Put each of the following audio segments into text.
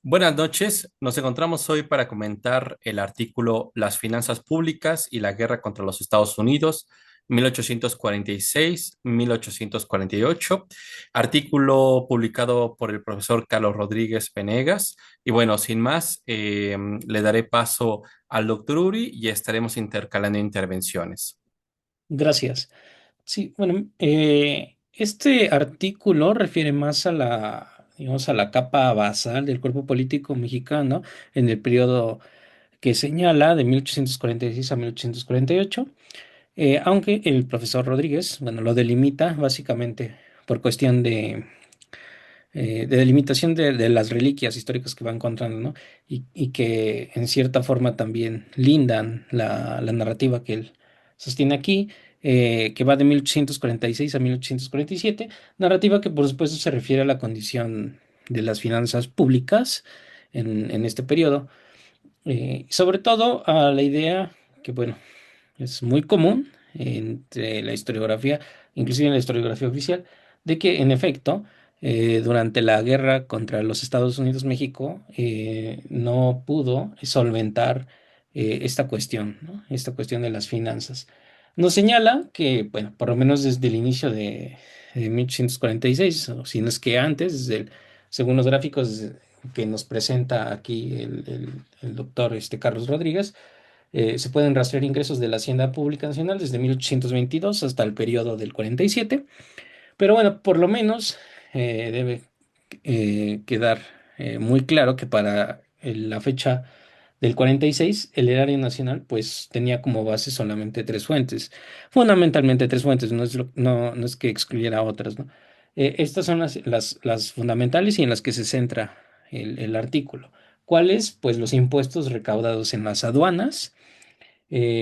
Buenas noches, nos encontramos hoy para comentar el artículo Las finanzas públicas y la guerra contra los Estados Unidos, 1846-1848, artículo publicado por el profesor Carlos Rodríguez Venegas. Y bueno, sin más, le daré paso al doctor Uri y estaremos intercalando intervenciones. Gracias. Sí, bueno, este artículo refiere más a digamos, a la capa basal del cuerpo político mexicano en el periodo que señala de 1846 a 1848, aunque el profesor Rodríguez, bueno, lo delimita básicamente por cuestión de delimitación de las reliquias históricas que va encontrando, ¿no? Y que en cierta forma también lindan la narrativa que él sostiene aquí, que va de 1846 a 1847, narrativa que por supuesto se refiere a la condición de las finanzas públicas en este periodo, sobre todo a la idea que, bueno, es muy común entre la historiografía, inclusive en la historiografía oficial, de que en efecto, durante la guerra contra los Estados Unidos, México no pudo solventar esta cuestión, ¿no? Esta cuestión de las finanzas. Nos señala que, bueno, por lo menos desde el inicio de 1846, o si no es que antes, según los gráficos que nos presenta aquí el doctor Carlos Rodríguez, se pueden rastrear ingresos de la Hacienda Pública Nacional desde 1822 hasta el periodo del 47, pero bueno, por lo menos debe quedar muy claro que para la fecha del 46, el erario nacional pues tenía como base solamente tres fuentes, fundamentalmente tres fuentes, no es que excluyera otras, ¿no? Estas son las fundamentales y en las que se centra el artículo. ¿Cuáles? Pues los impuestos recaudados en las aduanas,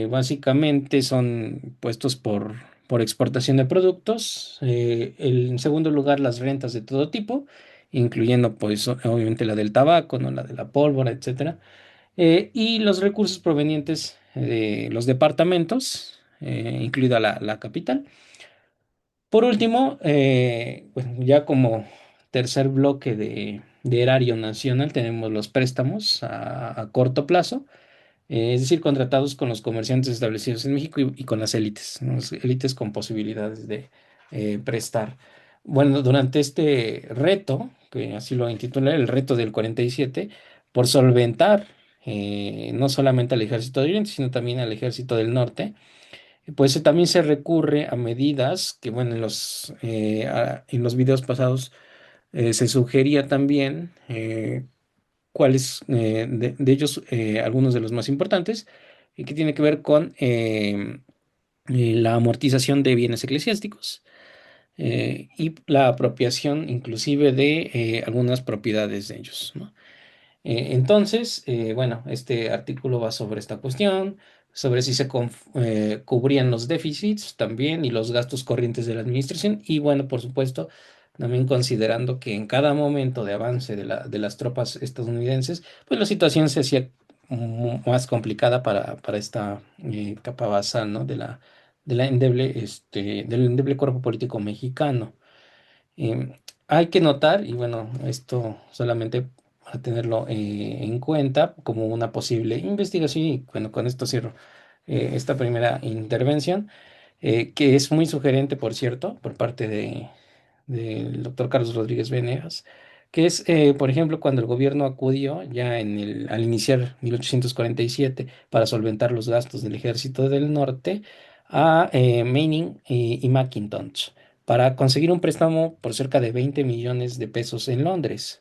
básicamente son puestos por exportación de productos. En segundo lugar, las rentas de todo tipo, incluyendo pues obviamente la del tabaco, ¿no? La de la pólvora, etcétera. Y los recursos provenientes de los departamentos, incluida la capital. Por último, bueno, ya como tercer bloque de erario nacional tenemos los préstamos a corto plazo, es decir, contratados con los comerciantes establecidos en México y con las élites, ¿no? Las élites con posibilidades de prestar. Bueno, durante este reto, que así lo intitulé, el reto del 47, por solventar no solamente al ejército de Oriente, sino también al ejército del Norte, pues también se recurre a medidas que, bueno, en los videos pasados se sugería también cuáles de ellos, algunos de los más importantes, y que tiene que ver con la amortización de bienes eclesiásticos y la apropiación inclusive de algunas propiedades de ellos, ¿no? Entonces, bueno, este artículo va sobre esta cuestión, sobre si cubrían los déficits también y los gastos corrientes de la administración, y bueno, por supuesto, también considerando que en cada momento de avance de las tropas estadounidenses, pues la situación se hacía más complicada para esta capa basal, ¿no? Del endeble cuerpo político mexicano. Hay que notar, y bueno, esto solamente para tenerlo en cuenta como una posible investigación, y bueno, con esto cierro esta primera intervención, que es muy sugerente, por cierto, por parte del doctor Carlos Rodríguez Venegas, que es, por ejemplo, cuando el gobierno acudió ya al iniciar 1847 para solventar los gastos del Ejército del Norte a Manning y McIntosh para conseguir un préstamo por cerca de 20 millones de pesos en Londres.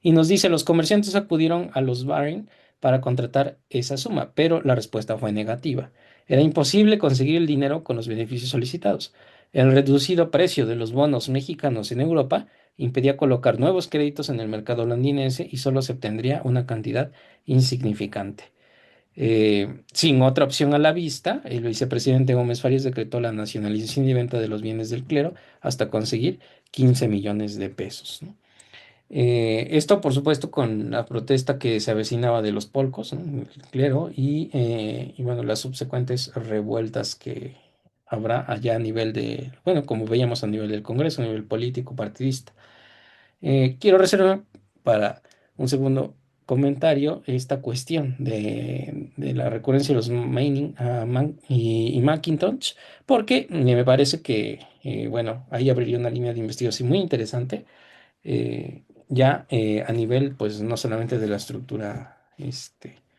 Y nos dice, los comerciantes acudieron a los Baring para contratar esa suma, pero la respuesta fue negativa. Era imposible conseguir el dinero con los beneficios solicitados. El reducido precio de los bonos mexicanos en Europa impedía colocar nuevos créditos en el mercado londinense y solo se obtendría una cantidad insignificante. Sin otra opción a la vista, el vicepresidente Gómez Farías decretó la nacionalización y venta de los bienes del clero hasta conseguir 15 millones de pesos, ¿no? Esto, por supuesto, con la protesta que se avecinaba de los polcos, ¿no? El clero, y bueno, las subsecuentes revueltas que habrá allá a nivel bueno, como veíamos a nivel del Congreso, a nivel político, partidista. Quiero reservar para un segundo comentario esta cuestión de la recurrencia de los Manning y Macintosh, porque me parece que, bueno, ahí abriría una línea de investigación muy interesante, ya a nivel, pues, no solamente de la estructura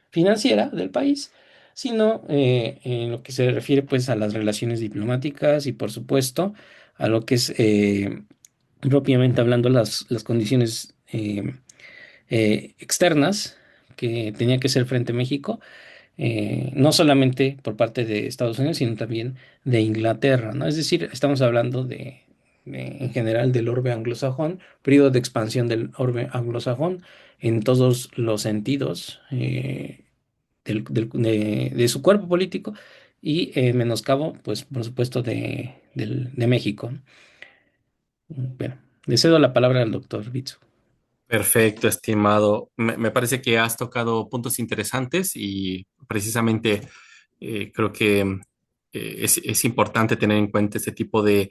financiera del país, sino en lo que se refiere, pues, a las relaciones diplomáticas y, por supuesto, a lo que es, propiamente hablando, las condiciones externas que tenía que ser frente a México, no solamente por parte de Estados Unidos, sino también de Inglaterra, ¿no? Es decir, estamos hablando en general del orbe anglosajón, periodo de expansión del orbe anglosajón en todos los sentidos de su cuerpo político y menoscabo, pues, por supuesto, de México. Bueno, le cedo la palabra al doctor Bitsu. Perfecto, estimado. Me parece que has tocado puntos interesantes y precisamente creo que es importante tener en cuenta este tipo de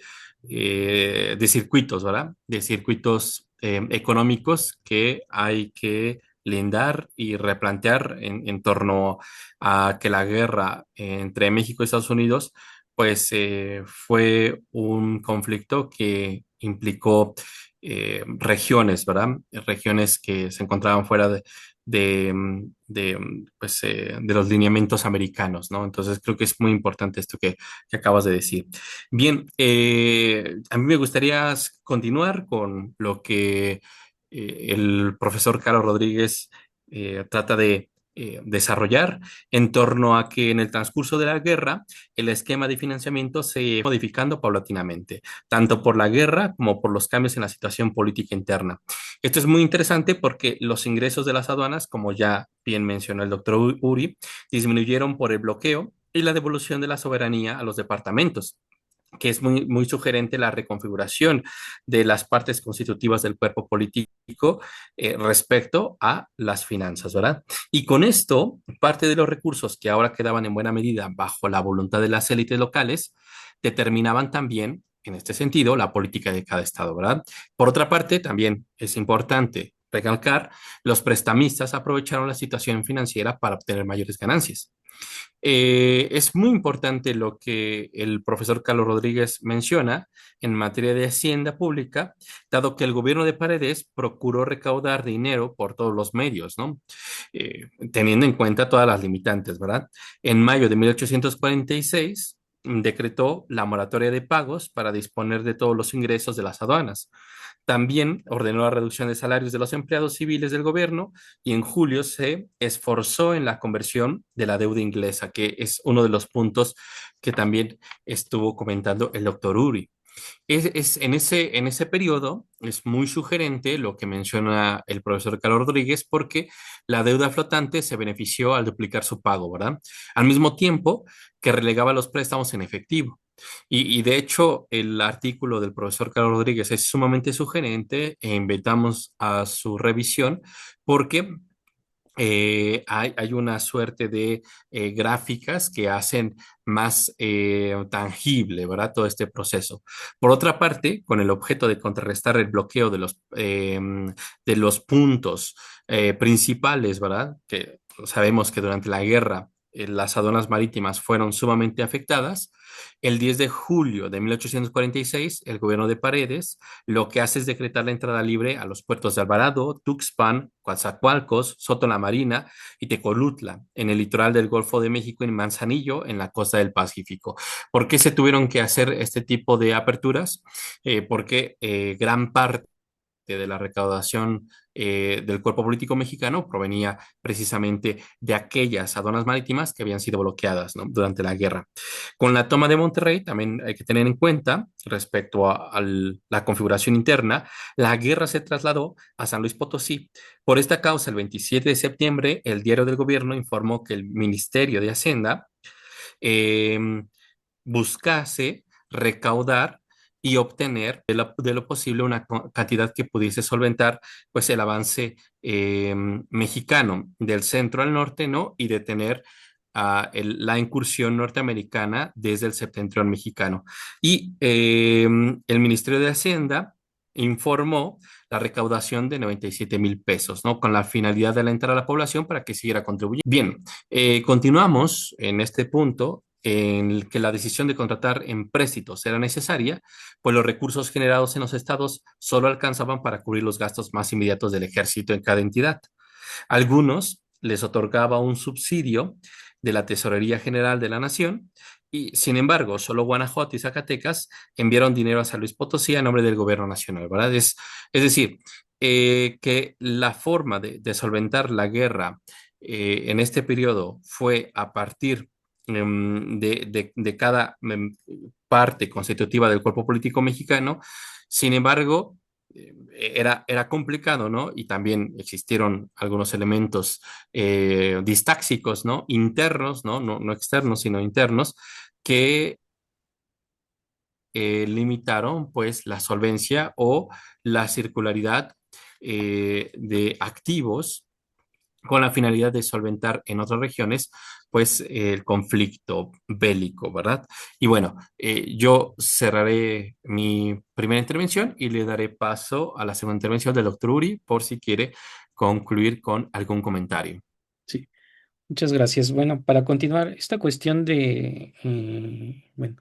circuitos, ¿verdad? De circuitos económicos que hay que lindar y replantear en torno a que la guerra entre México y Estados Unidos, pues fue un conflicto que implicó regiones, ¿verdad? Regiones que se encontraban fuera de los lineamientos americanos, ¿no? Entonces creo que es muy importante esto que acabas de decir. Bien, a mí me gustaría continuar con lo que el profesor Carlos Rodríguez trata de desarrollar en torno a que en el transcurso de la guerra el esquema de financiamiento se fue modificando paulatinamente tanto por la guerra como por los cambios en la situación política interna. Esto es muy interesante porque los ingresos de las aduanas, como ya bien mencionó el doctor Uri, disminuyeron por el bloqueo y la devolución de la soberanía a los departamentos, que es muy sugerente la reconfiguración de las partes constitutivas del cuerpo político respecto a las finanzas, ¿verdad? Y con esto, parte de los recursos que ahora quedaban en buena medida bajo la voluntad de las élites locales, determinaban también, en este sentido, la política de cada estado, ¿verdad? Por otra parte, también es importante recalcar, los prestamistas aprovecharon la situación financiera para obtener mayores ganancias. Es muy importante lo que el profesor Carlos Rodríguez menciona en materia de hacienda pública, dado que el gobierno de Paredes procuró recaudar dinero por todos los medios, ¿no? Teniendo en cuenta todas las limitantes, ¿verdad? En mayo de 1846 decretó la moratoria de pagos para disponer de todos los ingresos de las aduanas. También ordenó la reducción de salarios de los empleados civiles del gobierno y en julio se esforzó en la conversión de la deuda inglesa, que es uno de los puntos que también estuvo comentando el doctor Uri. En ese periodo es muy sugerente lo que menciona el profesor Carlos Rodríguez porque la deuda flotante se benefició al duplicar su pago, ¿verdad? Al mismo tiempo que relegaba los préstamos en efectivo. Y de hecho, el artículo del profesor Carlos Rodríguez es sumamente sugerente e invitamos a su revisión porque hay una suerte de gráficas que hacen más tangible, ¿verdad? Todo este proceso. Por otra parte, con el objeto de contrarrestar el bloqueo de los puntos principales, ¿verdad? Que sabemos que durante la guerra las aduanas marítimas fueron sumamente afectadas. El 10 de julio de 1846, el gobierno de Paredes lo que hace es decretar la entrada libre a los puertos de Alvarado, Tuxpan, Coatzacoalcos, Soto la Marina y Tecolutla, en el litoral del Golfo de México y en Manzanillo, en la costa del Pacífico. ¿Por qué se tuvieron que hacer este tipo de aperturas? Porque gran parte de la recaudación del cuerpo político mexicano provenía precisamente de aquellas aduanas marítimas que habían sido bloqueadas, ¿no? Durante la guerra. Con la toma de Monterrey también hay que tener en cuenta respecto a la configuración interna, la guerra se trasladó a San Luis Potosí. Por esta causa, el 27 de septiembre, el diario del gobierno informó que el Ministerio de Hacienda eh, buscase recaudar y obtener de lo posible una cantidad que pudiese solventar pues el avance mexicano del centro al norte, ¿no? Y detener la incursión norteamericana desde el septentrión mexicano. Y el Ministerio de Hacienda informó la recaudación de 97.000 pesos, ¿no? Con la finalidad de alentar a la población para que siguiera contribuyendo. Bien, continuamos en este punto en el que la decisión de contratar empréstitos era necesaria, pues los recursos generados en los estados solo alcanzaban para cubrir los gastos más inmediatos del ejército en cada entidad. Algunos les otorgaba un subsidio de la Tesorería General de la Nación y, sin embargo, solo Guanajuato y Zacatecas enviaron dinero a San Luis Potosí a nombre del gobierno nacional, ¿verdad? Es decir, que la forma de solventar la guerra en este periodo fue a partir de cada parte constitutiva del cuerpo político mexicano. Sin embargo, era complicado, ¿no? Y también existieron algunos elementos distáxicos, ¿no? Internos, ¿no? No externos, sino internos, que limitaron, pues, la solvencia o la circularidad de activos con la finalidad de solventar en otras regiones, pues, el conflicto bélico, ¿verdad? Y bueno, yo cerraré mi primera intervención y le daré paso a la segunda intervención del doctor Uri por si quiere concluir con algún comentario. Sí. Muchas gracias. Bueno, para continuar, esta cuestión de, bueno,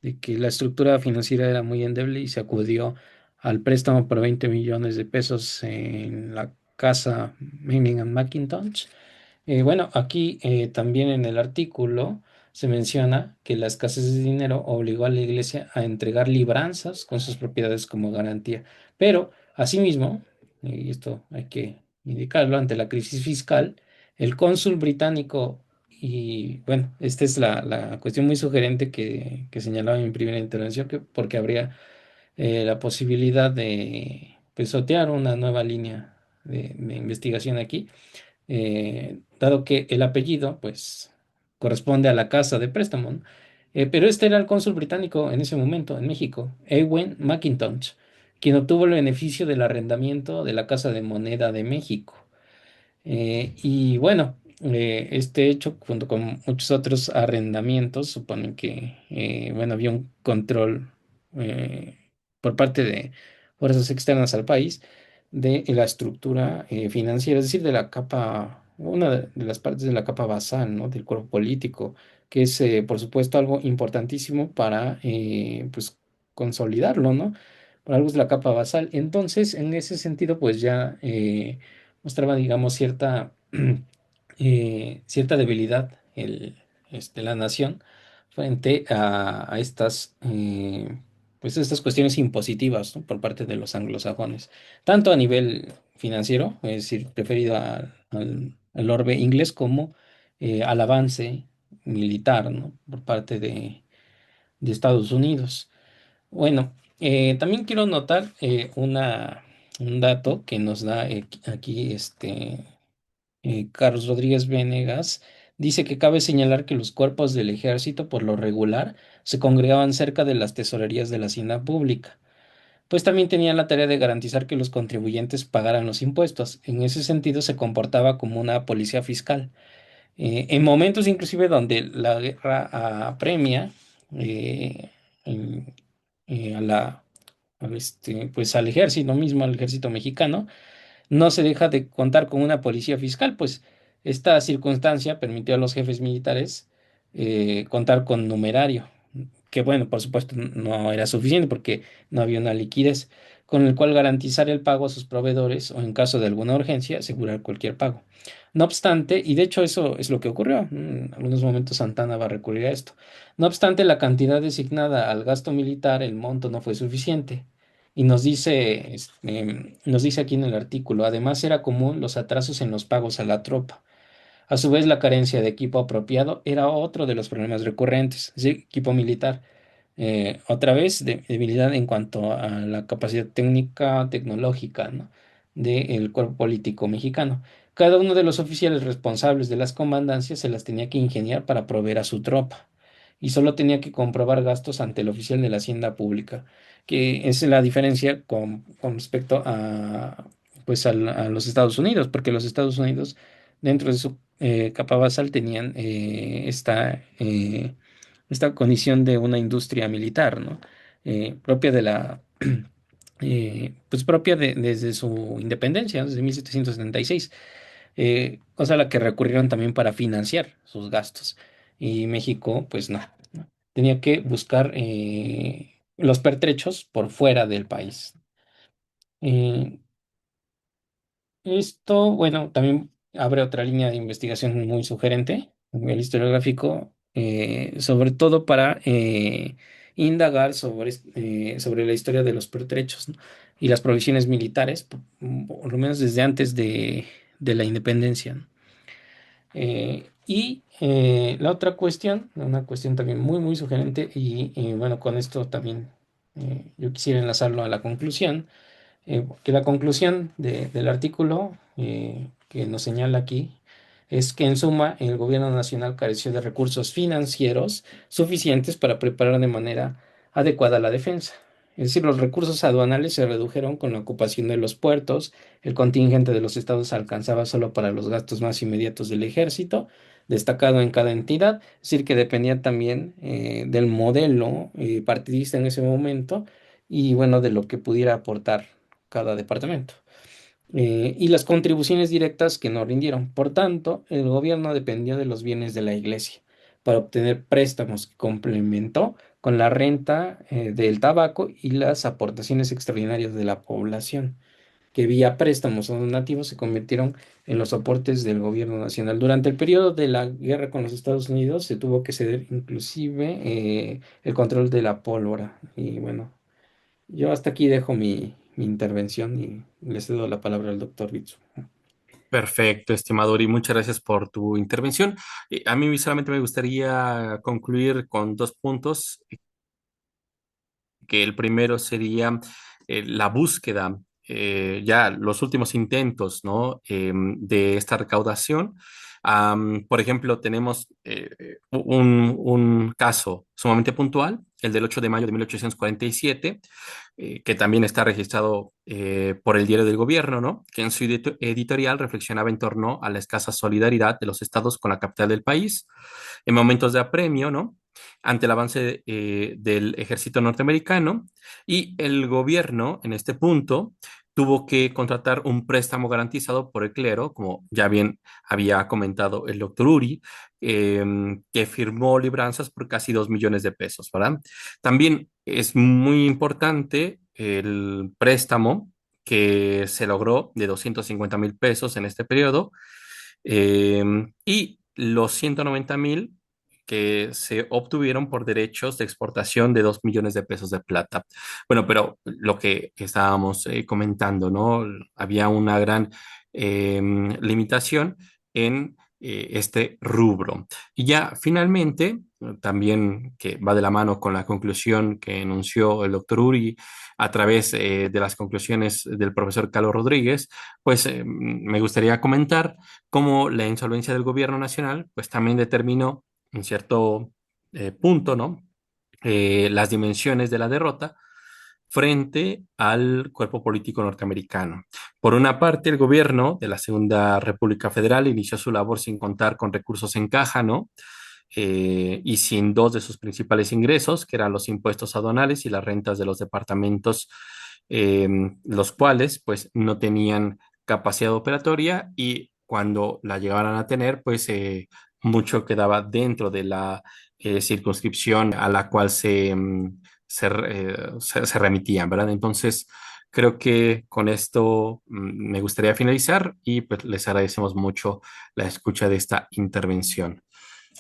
de que la estructura financiera era muy endeble y se acudió al préstamo por 20 millones de pesos en la casa Manning and McIntosh. Bueno, aquí también en el artículo se menciona que la escasez de dinero obligó a la iglesia a entregar libranzas con sus propiedades como garantía. Pero, asimismo, y esto hay que indicarlo, ante la crisis fiscal, el cónsul británico, y bueno, esta es la cuestión muy sugerente que señalaba en mi primera intervención, que porque habría la posibilidad de pisotear una nueva línea de investigación aquí, dado que el apellido, pues, corresponde a la casa de préstamo, ¿no? Pero este era el cónsul británico en ese momento en México, Ewen McIntosh, quien obtuvo el beneficio del arrendamiento de la Casa de Moneda de México. Y bueno, este hecho, junto con muchos otros arrendamientos, suponen que, bueno, había un control eh, por parte de fuerzas externas al país de la estructura financiera, es decir, de la capa, una de las partes de la capa basal, ¿no? Del cuerpo político, que es, por supuesto, algo importantísimo para, pues, consolidarlo, ¿no? Por algo es la capa basal. Entonces, en ese sentido, pues ya mostraba, digamos, cierta, cierta debilidad la nación frente a estas, pues estas cuestiones impositivas, ¿no? Por parte de los anglosajones, tanto a nivel financiero, es decir, referido al orbe inglés, como al avance militar, ¿no? Por parte de Estados Unidos. Bueno, también quiero notar un dato que nos da aquí Carlos Rodríguez Venegas. Dice que cabe señalar que los cuerpos del ejército, por lo regular, se congregaban cerca de las tesorerías de la hacienda pública, pues también tenían la tarea de garantizar que los contribuyentes pagaran los impuestos. En ese sentido, se comportaba como una policía fiscal. En momentos inclusive donde la guerra apremia eh, en- a pues al ejército mismo, al ejército mexicano, no se deja de contar con una policía fiscal, pues esta circunstancia permitió a los jefes militares contar con numerario, que bueno, por supuesto no era suficiente porque no había una liquidez con el cual garantizar el pago a sus proveedores o en caso de alguna urgencia asegurar cualquier pago. No obstante, y de hecho eso es lo que ocurrió, en algunos momentos Santana va a recurrir a esto. No obstante, la cantidad designada al gasto militar, el monto no fue suficiente. Y nos dice aquí en el artículo, además era común los atrasos en los pagos a la tropa. A su vez, la carencia de equipo apropiado era otro de los problemas recurrentes, es decir, equipo militar. Otra vez, debilidad en cuanto a la capacidad técnica, tecnológica, ¿no? del cuerpo político mexicano. Cada uno de los oficiales responsables de las comandancias se las tenía que ingeniar para proveer a su tropa y solo tenía que comprobar gastos ante el oficial de la hacienda pública, que es la diferencia con respecto a, pues, a los Estados Unidos, porque los Estados Unidos dentro de su capa basal tenían esta condición de una industria militar, ¿no? Propia de la pues propia desde su independencia, desde 1776, cosa a la que recurrieron también para financiar sus gastos. Y México, pues no. Tenía que buscar los pertrechos por fuera del país. Eh, Esto, bueno, también abre otra línea de investigación muy sugerente a nivel historiográfico, sobre todo para indagar sobre la historia de los pertrechos, ¿no? Y las provisiones militares, por lo menos desde antes de la independencia, ¿no? La otra cuestión, una cuestión también muy sugerente, bueno, con esto también yo quisiera enlazarlo a la conclusión, que la conclusión del artículo que nos señala aquí es que en suma el gobierno nacional careció de recursos financieros suficientes para preparar de manera adecuada la defensa. Es decir, los recursos aduanales se redujeron con la ocupación de los puertos, el contingente de los estados alcanzaba solo para los gastos más inmediatos del ejército, destacado en cada entidad, es decir, que dependía también del modelo partidista en ese momento y bueno, de lo que pudiera aportar cada departamento. Y las contribuciones directas que no rindieron. Por tanto, el gobierno dependió de los bienes de la iglesia para obtener préstamos que complementó con la renta del tabaco y las aportaciones extraordinarias de la población, que vía préstamos o donativos se convirtieron en los aportes del gobierno nacional. Durante el periodo de la guerra con los Estados Unidos se tuvo que ceder inclusive el control de la pólvora. Y bueno, yo hasta aquí dejo mi intervención y le cedo la palabra al doctor Bitsu. Perfecto, estimado Uri, muchas gracias por tu intervención. A mí solamente me gustaría concluir con dos puntos, que el primero sería la búsqueda, ya los últimos intentos, ¿no? De esta recaudación. Por ejemplo, tenemos un caso sumamente puntual, el del 8 de mayo de 1847, que también está registrado por el Diario del Gobierno, ¿no? Que en su editorial reflexionaba en torno a la escasa solidaridad de los estados con la capital del país en momentos de apremio, ¿no? Ante el avance del ejército norteamericano, y el gobierno en este punto tuvo que contratar un préstamo garantizado por el clero, como ya bien había comentado el doctor Uri, que firmó libranzas por casi 2 millones de pesos, ¿verdad? También es muy importante el préstamo que se logró de 250,000 pesos en este periodo, y los 190,000 que se obtuvieron por derechos de exportación de 2 millones de pesos de plata. Bueno, pero lo que estábamos comentando, ¿no? Había una gran limitación en este rubro. Y ya finalmente, también que va de la mano con la conclusión que enunció el doctor Uri a través de las conclusiones del profesor Carlos Rodríguez, pues me gustaría comentar cómo la insolvencia del gobierno nacional, pues también determinó en cierto punto, ¿no? Las dimensiones de la derrota frente al cuerpo político norteamericano. Por una parte, el gobierno de la Segunda República Federal inició su labor sin contar con recursos en caja, ¿no? Y sin dos de sus principales ingresos, que eran los impuestos aduanales y las rentas de los departamentos, eh, los cuales pues no tenían capacidad operatoria, y cuando la llegaran a tener, pues mucho quedaba dentro de la circunscripción a la cual se remitían, ¿verdad? Entonces, creo que con esto me gustaría finalizar y pues les agradecemos mucho la escucha de esta intervención.